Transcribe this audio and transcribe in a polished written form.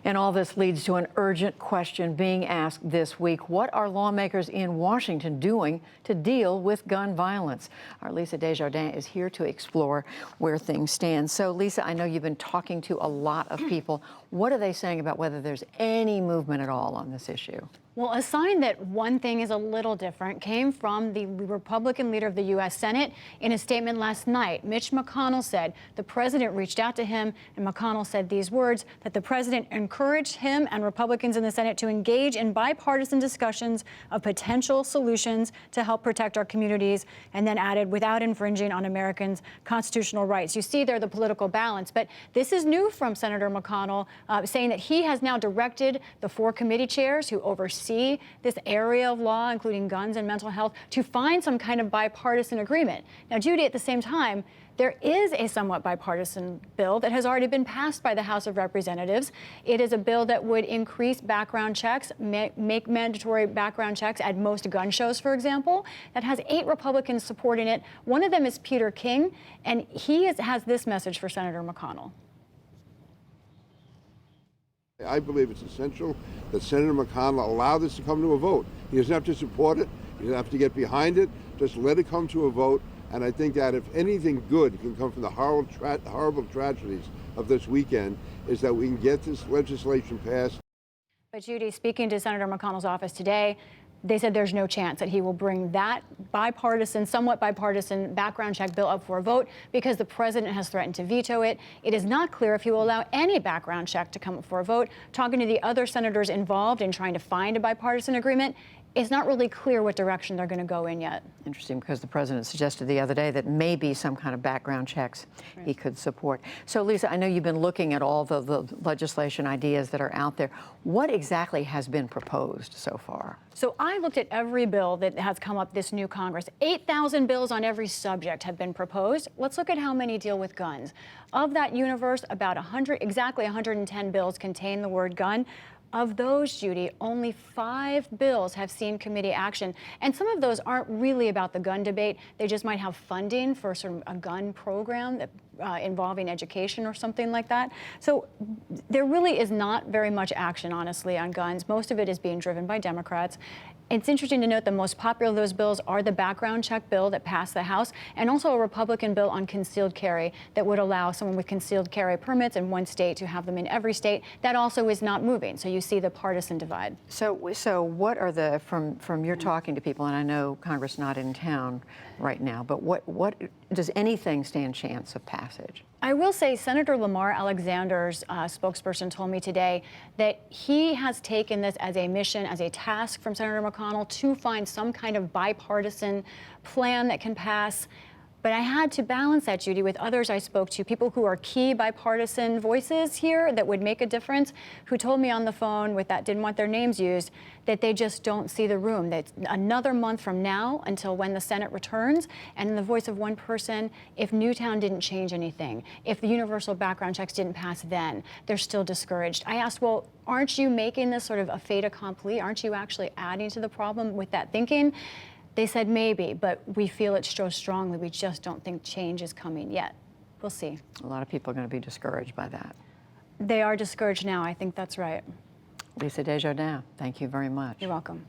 And all this leads to an urgent question being asked this week. What are lawmakers in Washington doing to deal with gun violence? Our Lisa Desjardins is here to explore where things stand. So, Lisa, I know you've been talking to a lot of people. What are they saying about whether there's any movement at all on this issue? Well, a sign that one thing is a little different came from the Republican leader of the U.S. Senate in a statement last night. Mitch McConnell said the president reached out to him, and McConnell said these words, that the president encouraged him and Republicans in the Senate to engage in bipartisan discussions of potential solutions to help protect our communities, and then added, without infringing on Americans' constitutional rights. You see there the political balance, but this is new from Senator McConnell, saying that he has now directed the 4 committee chairs who oversee this area of law, including guns and mental health, to find some kind of bipartisan agreement. Now, Judy, at the same time, there is a somewhat bipartisan bill that has already been passed by the House of Representatives. It is a bill that would increase background checks, make mandatory background checks at most gun shows, for example. That has 8 Republicans supporting it. One of them is Peter King, and he has this message for Senator McConnell. I believe it's essential that Senator McConnell allow this to come to a vote. He doesn't have to support it. He doesn't have to get behind it. Just let it come to a vote. And I think that if anything good can come from the horrible tragedies of this weekend, is that we can get this legislation passed. But Judy, speaking to Senator McConnell's office today, they said there's no chance that he will bring that bipartisan, somewhat bipartisan background check bill up for a vote because the president has threatened to veto it. It is not clear if he will allow any background check to come up for a vote. Talking to the other senators involved in trying to find a bipartisan agreement, it's not really clear what direction they're going to go in yet. Interesting, because the president suggested the other day that maybe some kind of background checks he could support. So, Lisa, I know you've been looking at all the legislation ideas that are out there. What exactly has been proposed so far? So I looked at every bill that has come up this new Congress. 8,000 bills on every subject have been proposed. Let's look at how many deal with guns. Of that universe, about exactly 110 bills contain the word gun. Of those, Judy, only 5 bills have seen committee action. And some of those aren't really about the gun debate. They just might have funding for sort of a gun program that, involving education or something like that. So there really is not very much action, honestly, on guns. Most of it is being driven by Democrats. It's interesting to note the most popular of those bills are the background check bill that passed the House and also a Republican bill on concealed carry that would allow someone with concealed carry permits in one state to have them in every state. That also is not moving. So you see the partisan divide. So what are the, from your talking to people, and I know Congress not in town right now, but what does anything stand chance of passage? I will say Senator Lamar Alexander's spokesperson told me today that he has taken this as a mission, as a task from Senator McConnell to find some kind of bipartisan plan that can pass. But I had to balance that, Judy, with others I spoke to, people who are key bipartisan voices here that would make a difference, who told me on the phone didn't want their names used, that they just don't see the room. That another month from now until when the Senate returns, and in the voice of one person, if Newtown didn't change anything, if the universal background checks didn't pass then, they're still discouraged. I asked, well, aren't you making this sort of a fait accompli? Aren't you actually adding to the problem with that thinking? They said maybe, but we feel it so strongly. We just don't think change is coming yet. We'll see. A lot of people are going to be discouraged by that. They are discouraged now. I think that's right. Lisa Desjardins, thank you very much. You're welcome.